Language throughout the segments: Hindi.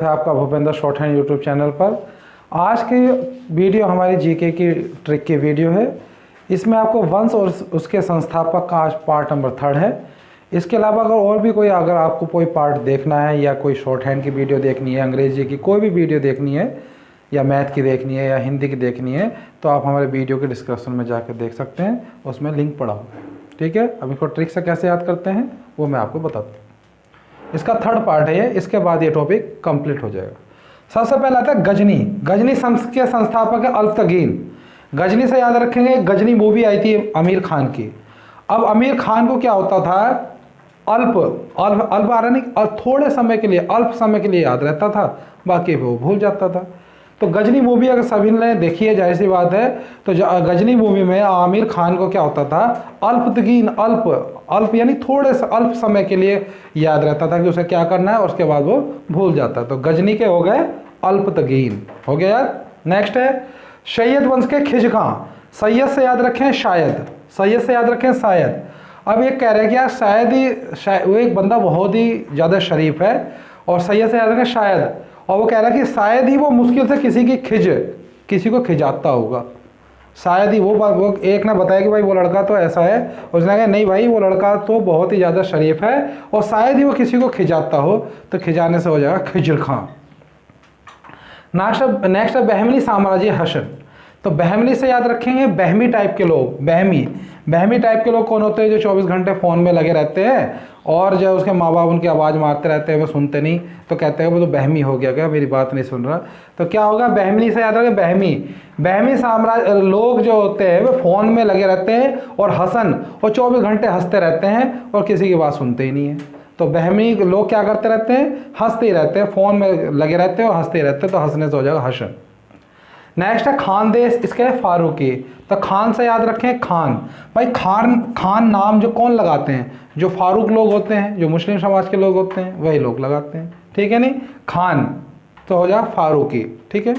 है आपका Bhupendra short hand YouTube channel पर। आज की वीडियो हमारी जीके की ट्रिक की वीडियो है। इसमें आपको वंश और उसके संस्थापक का आज पार्ट नंबर 3 है। इसके अलावा अगर और भी कोई अगर आपको कोई पार्ट देखना है या कोई शॉर्ट हैंड की वीडियो देखनी है, अंग्रेजी की कोई भी वीडियो देखनी है या मैथ की देखनी है या हिंदी की देखनी है, तो आप हमारे वीडियो के डिस्क्रिप्शन में जाकर देख सकते हैं, उसमें लिंक पड़ा हुआ है। ठीक है, अब इसको ट्रिक से कैसे याद करते हैं वो मैं आपको बताता हूँ। इसका 3rd पार्ट है ये, इसके बाद ये टॉपिक कंप्लीट हो जाएगा। सबसे पहले आता है गजनी। गजनी के संस्थापक है अल्पतगीन। गजनी से याद रखेंगे, गजनी मूवी आई थी आमिर खान की। अब आमिर खान को क्या होता था, अल्प आ रहा नहीं, थोड़े समय के लिए, अल्प समय के लिए याद रहता था, बाकी वो भूल जाता था। तो गजनी मूवी अगर सभी ने देखी है, जाहिर सी बात है, तो गजनी मूवी में आमिर खान को क्या होता था, अल्पतगीन, अल्प यानी थोड़े से अल्प समय के लिए याद रहता था कि उसे क्या करना है और उसके बाद वो भूल जाता। तो गजनी के हो गए अल्पतगीन, हो गया याद। नेक्स्ट है सैयद वंश के खिजगां। सैयद से याद रखें शायद, सैयद से याद रखें शायद। अब ये कह रहे हैं कि यार शायद ही वो एक बंदा बहुत ही ज़्यादा शरीफ है, और सैयद से याद रखें शायद, और वो कह रहा है कि शायद ही वो मुश्किल से किसी को खिजाता होगा। शायद ही वो एक ने बताया कि भाई वो लड़का तो ऐसा है, उसने कहा नहीं भाई वो लड़का तो बहुत ही ज़्यादा शरीफ है और शायद ही वो किसी को खिजाता हो, तो खिजाने से हो जाएगा खिजर खां। नेक्स्ट है बहमनी साम्राज्य हसन। तो बहमनी से याद रखेंगे बहमी टाइप के लोग। बहमी टाइप के लोग कौन होते हैं, जो 24 घंटे फ़ोन में लगे रहते हैं और जो उसके माँ बाप उनकी आवाज़ मारते रहते हैं, वो सुनते नहीं, तो कहते हैं वो तो बहमी हो गया, क्या मेरी बात नहीं सुन रहा। तो क्या होगा, बहमनी से याद रखें बहमी साम्राज्य लोग जो होते हैं वो फ़ोन में लगे रहते हैं, और हसन और 24 घंटे हंसते रहते हैं और किसी की बात सुनते ही नहीं है। तो बहमी लोग क्या करते रहते हैं, हंसते ही रहते हैं, फ़ोन में लगे रहते हैं और हंसते ही रहते हैं, तो हंसने से हो जाएगा हसन। नेक्स्ट है खानदेश, इसके है फारूकी। तो खान से याद रखें खान। भाई खान नाम जो कौन लगाते हैं, जो फारूक लोग होते हैं, जो मुस्लिम समाज के लोग होते हैं, वही लोग लगाते हैं। ठीक है नहीं, खान तो हो जाएगा फारूकी। ठीक है,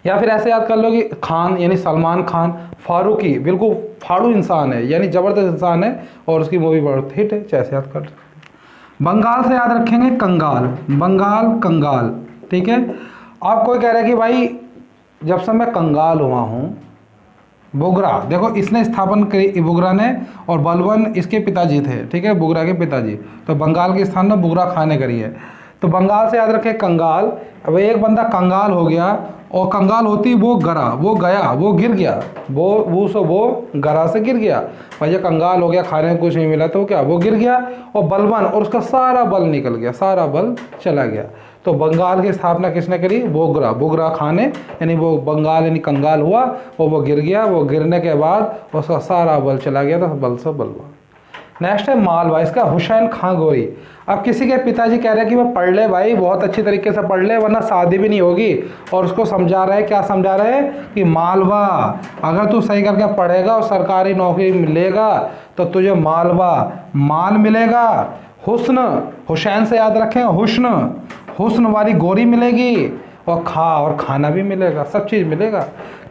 या फिर ऐसे याद कर लो कि खान यानी सलमान खान, फारूकी बिल्कुल फाड़ू इंसान है, यानी ज़बरदस्त इंसान है, और उसकी मूवी बहुत हिट है, ऐसे याद कर सकते हैं। बंगाल से याद रखेंगे कंगाल। ठीक है, आप कोई कह रहा है कि भाई जब से मैं कंगाल हुआ हूँ, बुगरा देखो इसने स्थापन करी, बुगरा ने, और बलवन इसके पिताजी थे। ठीक है, बुगरा के पिताजी, तो बंगाल के स्थान में बुगरा खां ने करी है। तो बंगाल से याद रखे कंगाल। अब एक बंदा कंगाल हो गया, और कंगाल होती वो गरा, वो गिर गया, वो गरा से गिर गया। भाई कंगाल हो गया, खाने में कुछ नहीं मिला, तो क्या वो गिर गया, और बलवन, और उसका सारा बल निकल गया, सारा बल चला गया। तो बंगाल की स्थापना किसने करी, बुगरा खां ने, यानी वो बंगाल यानी कंगाल हुआ और वो गिर गया, वो गिरने के बाद उसका सारा बल चला गया, तो बल से बलवा। नेक्स्ट है मालवा, इसका हुसैन खां गोरी। अब किसी के पिताजी कह रहे हैं कि वो पढ़ ले भाई, बहुत अच्छी तरीके से पढ़ ले, वरना शादी भी नहीं होगी, और उसको समझा रहे हैं, क्या समझा रहे हैं कि मालवा, अगर तू सही करके पढ़ेगा और सरकारी नौकरी मिलेगा तो तुझे माल मिलेगा। हुसैन से याद रखें हुस्न वाली गोरी मिलेगी, और खाना भी मिलेगा, सब चीज़ मिलेगा।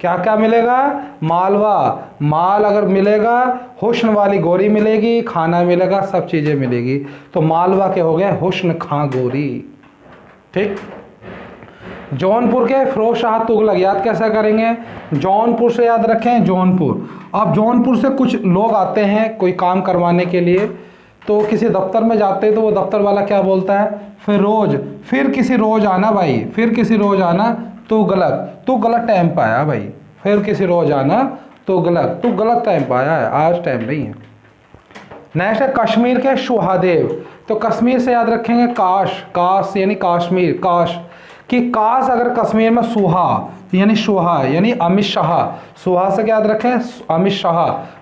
क्या क्या मिलेगा, माल अगर मिलेगा, हुस्न वाली गोरी मिलेगी, खाना मिलेगा, सब चीज़ें मिलेगी। तो मालवा के हो गए हुस्न खां गोरी। ठीक, जौनपुर के फिरोज शाह तुगलक याद कैसे करेंगे, जौनपुर से याद रखें जौनपुर। अब जौनपुर से कुछ लोग आते हैं कोई काम करवाने के लिए, तो किसी दफ्तर में जाते हैं, तो वो दफ्तर वाला क्या बोलता है, फिर किसी रोज आना, तू गलत टाइम पे आया भाई, फिर किसी रोज आना, तू गलत टाइम पे आया है, आज टाइम नहीं है। नेक्स्ट है कश्मीर के सुहादेव। तो कश्मीर से याद रखेंगे काश यानी कश्मीर, काश अगर कश्मीर में सुहा यानी अमित शाह, सुहा से क्या याद रखें, अमित शाह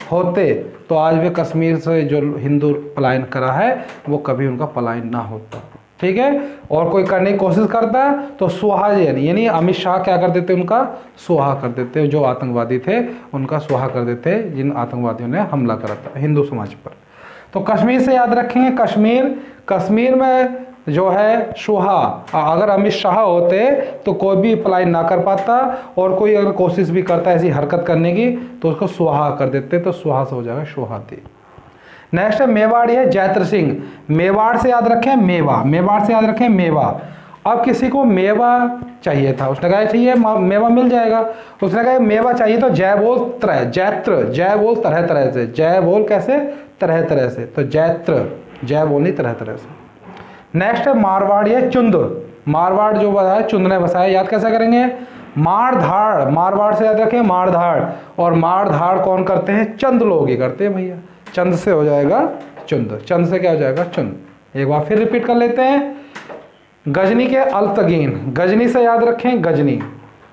होते, तो आज भी कश्मीर से जो हिंदू पलायन करा है वो कभी उनका पलायन ना होता। ठीक है, और कोई करने की कोशिश करता है तो सुहा यानी अमित शाह क्या कर देते, उनका सुहा कर देते, जो आतंकवादी थे उनका सुहा कर देते, जिन आतंकवादियों ने हमला करा था हिंदू समाज पर। तो कश्मीर से याद रखेंगे कश्मीर में जो है सुहा, अगर अमित शाह होते तो कोई भी अप्लाई ना कर पाता, और कोई अगर कोशिश भी करता ऐसी हरकत करने की तो उसको सुहा कर देते, तो सुहा से हो जाएगा सुहाती। नेक्स्ट है मेवाड़ी है जैत्र सिंह, मेवाड़ से याद रखें मेवा, मेवाड़ से याद रखें मेवा। अब किसी को मेवा चाहिए था, उसने कहा चाहिए मेवा मिल जाएगा, उसने कहा मेवा चाहिए तो जय बोल तरह, जैत्र, जय बोल तरह तरह से, जय बोल कैसे, तरह तरह से, तो जैत्र, जय बोलनी तरह तरह से। नेक्स्ट है मारवाड़ है चुंद, मारवाड़ जो बताया चुंद ने बसाया, याद कैसे करेंगे, मारधाड़, मारवाड़ से याद रखें मारधाड़, और मारधाड़ कौन करते हैं, चंद लोग ही करते हैं भैया, चंद से हो जाएगा चुंद, चंद से क्या हो जाएगा चुंद। एक बार फिर रिपीट कर लेते हैं, गजनी के अल्तगीन, गजनी से याद रखें गजनी,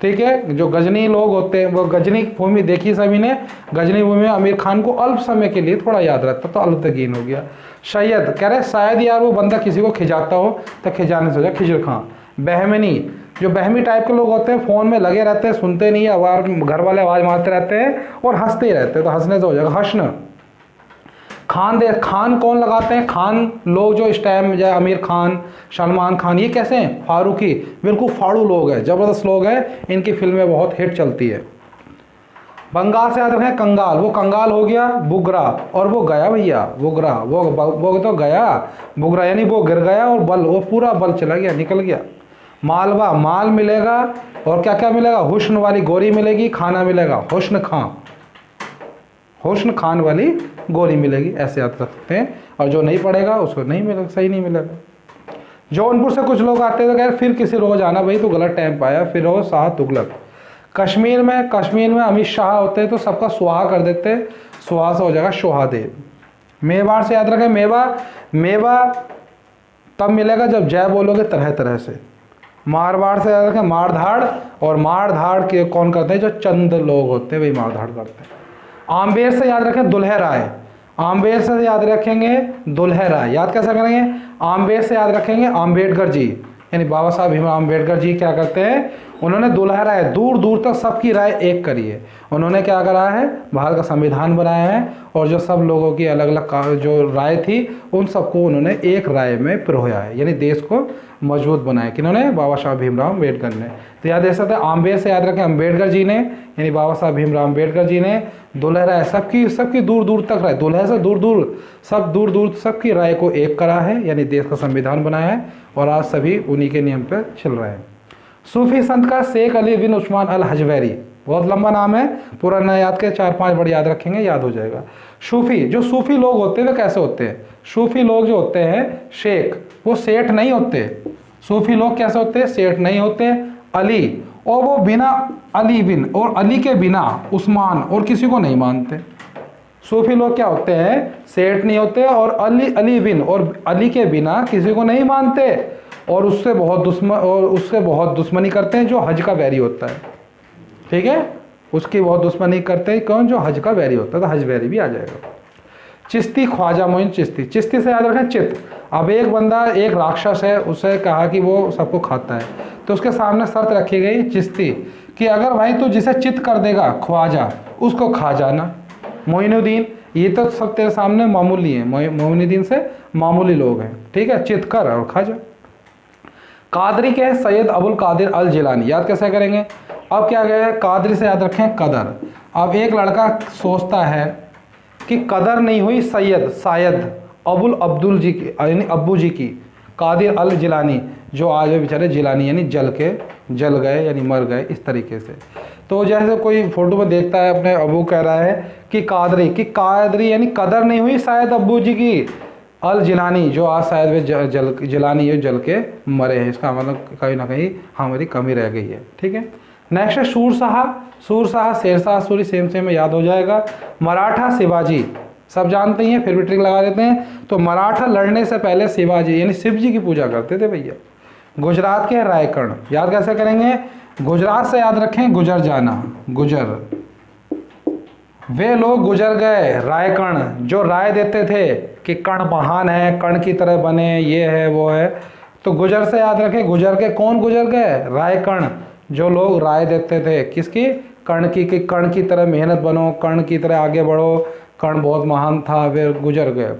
ठीक है, जो गजनी लोग होते हैं वो गजनी भूमि देखी सभी ने, गजनी भूमि में आमिर खान को अल्प समय के लिए थोड़ा याद रहता तो अल्तगीन हो गया। सैयद कह रहे शायद यार वो बंदा किसी को खिजाता हो तो खिजाने से हो जाए खिजर खां। बहमनी, जो बहमी टाइप के लोग होते हैं फ़ोन में लगे रहते हैं, सुनते नहीं है, आवाज़ घर वाले आवाज़ मारते रहते हैं और हंसते ही रहते हैं, तो हंसने से हो जाएगा हसन। खान दे, खान कौन लगाते हैं, खान लोग जो इस टाइम जैसे आमिर खान, सलमान खान, ये कैसे हैं, फारूकी, बिल्कुल फाड़ू लोग हैं, ज़बरदस्त लोग हैं, इनकी फिल्में बहुत हिट चलती है। बंगाल से याद रखें कंगाल, वो कंगाल हो गया बुगरा, और वो गया भैया बुगरा, वो तो गया बुगरा, यानी वो गिर गया और बल, वो पूरा बल चला गया, निकल गया। मालवा, माल मिलेगा और क्या क्या मिलेगा, हुस्न वाली गोरी मिलेगी, खाना मिलेगा हुस्न खां, हुस्न खान वाली गोरी मिलेगी, ऐसे याद रख सकते हैं, और जो नहीं पढ़ेगा उसको नहीं मिलेगा, सही नहीं मिलेगा। जौनपुर से कुछ लोग आते हैं तो कह फिर किसी रोज आना भाई, तो गलत टाइम पाया, फिर हो शाह तुगलक। कश्मीर में अमित शाह होते हैं तो सबका सुहा कर देते हैं, सुहा से हो जाएगा सोहादेव। मेवाड़ से याद रखें मेवा, मेवा तब मिलेगा जब जय बोलोगे तरह तरह से। मारवाड़ से याद रखें मारधाड़, और मारधाड़ के कौन करते हैं, जो चंद लोग होते हैं वही मारधाड़ करते हैं। आम्बेर से याद रखें दुल्हे राय, आम्बेर से याद रखेंगे दुल्हे राय, याद कैसे करेंगे, आम्बेर से याद रखेंगे अम्बेडकर जी, यानी बाबा साहब भीमराव अम्बेडकर जी क्या करते हैं, उन्होंने दुल्हा राय, दूर दूर तक सबकी राय एक करी है, उन्होंने क्या करा है, भारत का संविधान बनाया है, और जो सब लोगों की अलग अलग जो राय थी उन सबको उन्होंने एक राय में पिरोया है, यानी देश को मजबूत बनाया किन्होंने, बाबा साहब भीमराव अम्बेडकर ने। तो याद रख सकते हैं आम्बेर से याद रखें अम्बेडकर जी ने, यानी बाबा साहब भीमराव अम्बेडकर जी ने, दुल्हा राय सबकी दूर दूर तक राय, दुल्हे से दूर दूर सबकी राय को एक करा है, यानी देश का संविधान बनाया है, और आज सभी उन्हीं के नियम पर चल रहे हैं। सूफी संत का शेख अली बिन उस्मान अल हजवेरी, बहुत लंबा नाम है, पूरा ना याद के 4-5 वर्ड याद रखेंगे, याद हो जाएगा। सूफी, जो सूफी लोग होते हैं वे कैसे होते हैं, सूफी लोग जो होते हैं शेख, वो सेठ नहीं होते, सूफी लोग कैसे होते हैं, सेठ नहीं होते। अली, और वो बिना अली बिन, और अली के बिना उस्मान और किसी को नहीं मानते। सूफी लोग क्या होते हैं, सेठ नहीं होते, और अली बिन, और अली के बिना किसी को नहीं मानते, और उससे बहुत दुश्मनी करते हैं जो हज का बैरी होता है, ठीक है, उसकी बहुत दुश्मनी करते हैं कौन, जो हज का बैरी होता है, तो हज बैरी भी आ जाएगा। चिश्ती, ख्वाजा मोइन चिश्ती, चिश्ती से याद रखें चित। अब एक बंदा, एक राक्षस है, उसे कहा कि वो सबको खाता है, तो उसके सामने शर्त रखी गई चिश्ती कि अगर भाई तू जिसे चित कर देगा ख्वाजा, उसको खा जाना। मोइनुद्दीन, ये तो सब तेरे सामने मामूली है, मोइनुद्दीन से मामूली लोग हैं, ठीक है, चित कर और खा जा। कादरी के सैयद अबुल कादिर अल जिलानी, याद कैसे करेंगे, अब क्या गया, कादरी से याद रखें कदर। अब एक लड़का सोचता है कि कदर नहीं हुई शायद अबुल अब्दुल जी की, यानी अब्बू जी की, कादिर अल जिलानी, जो आज बेचारे जिलानी यानी जल गए यानी मर गए, इस तरीके से। तो जैसे कोई फोटो में देखता है अपने अबू, कह रहा है कि कादरी यानी कदर नहीं हुई शायद अब्बू जी की, अल जिलानी जो आज शायद वे जिलानी है, जल के मरे हैं, इसका मतलब कहीं ना कहीं हमारी कमी रह गई है, ठीक है। नेक्स्ट है सूरशाह शेरशाह सूरी, सेम में याद हो जाएगा। मराठा शिवाजी, सब जानते ही हैं, फिर भी ट्रिक लगा देते हैं। तो मराठा लड़ने से पहले शिवाजी यानी शिव जी की पूजा करते थे भैया। गुजरात के रायकर्ण, याद कैसे करेंगे, गुजरात से याद रखें गुजर जाना, गुजर, वे लोग गुजर गए रायकर्ण, जो राय देते थे कि कर्ण महान है, कर्ण की तरह बने, ये है वो है, तो गुजर से याद रखें गुजर के, कौन गुजर गए, रायकर्ण, जो लोग राय देते थे किसकी, कर्ण की, कि कर्ण की तरह मेहनत बनो, कर्ण की तरह आगे बढ़ो, कर्ण बहुत महान था, वे गुजर गए।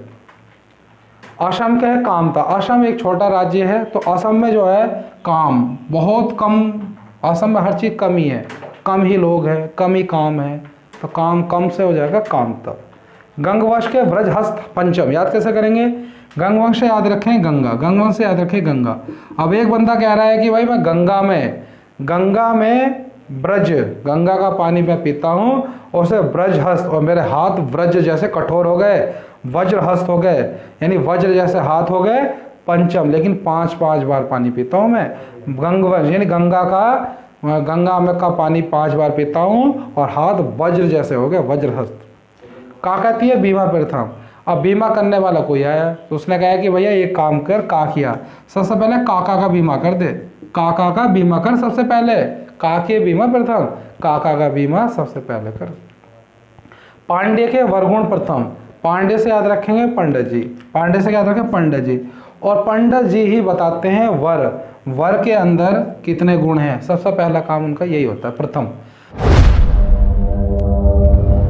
असम का है काम था, असम एक छोटा राज्य है, तो असम में जो है काम बहुत कम, असम में हर चीज़ कम ही है, कम ही लोग हैं, कम ही काम है, तो काम कम से हो जाएगा काम था। गंगवंश के ब्रजहस्त पंचम याद कैसे करेंगे? गंगवंश से याद रखें गंगा, गंगवंश से याद रखें गंगा। अब एक बंदा कह रहा है कि भाई मैं गंगा में ब्रज, गंगा का पानी मैं पीता हूँ और उसे ब्रजहस्त, और मेरे हाथ ब्रज जैसे कठोर हो गए, वज्रहस्त हो गए, यानी वज्र जैसे हाथ हो गए, पंचम, लेकिन 5-5 बार पानी पीता हूँ मैं। गंगवंश यानी गंगा में का पानी 5 बार पीता हूँ और हाथ वज्र जैसे हो गए, वज्रहस्त। का कहती है? बीमा प्रथम। अब बीमा करने वाला कोई आया तो उसने कहा कि भैया एक काम कर, का किया, सबसे पहले काका का बीमा कर दे, काका का बीमा कर सबसे पहले, काके बीमा प्रथम, काका का बीमा सबसे पहले कर। पांडे के वरगुण प्रथम, पांडे से याद रखेंगे पंडित जी, पांडे से याद रखें पंडित जी, और पंडित जी ही बताते हैं वर के अंदर कितने गुण हैं। सबसे पहला काम उनका यही होता है, प्रथम।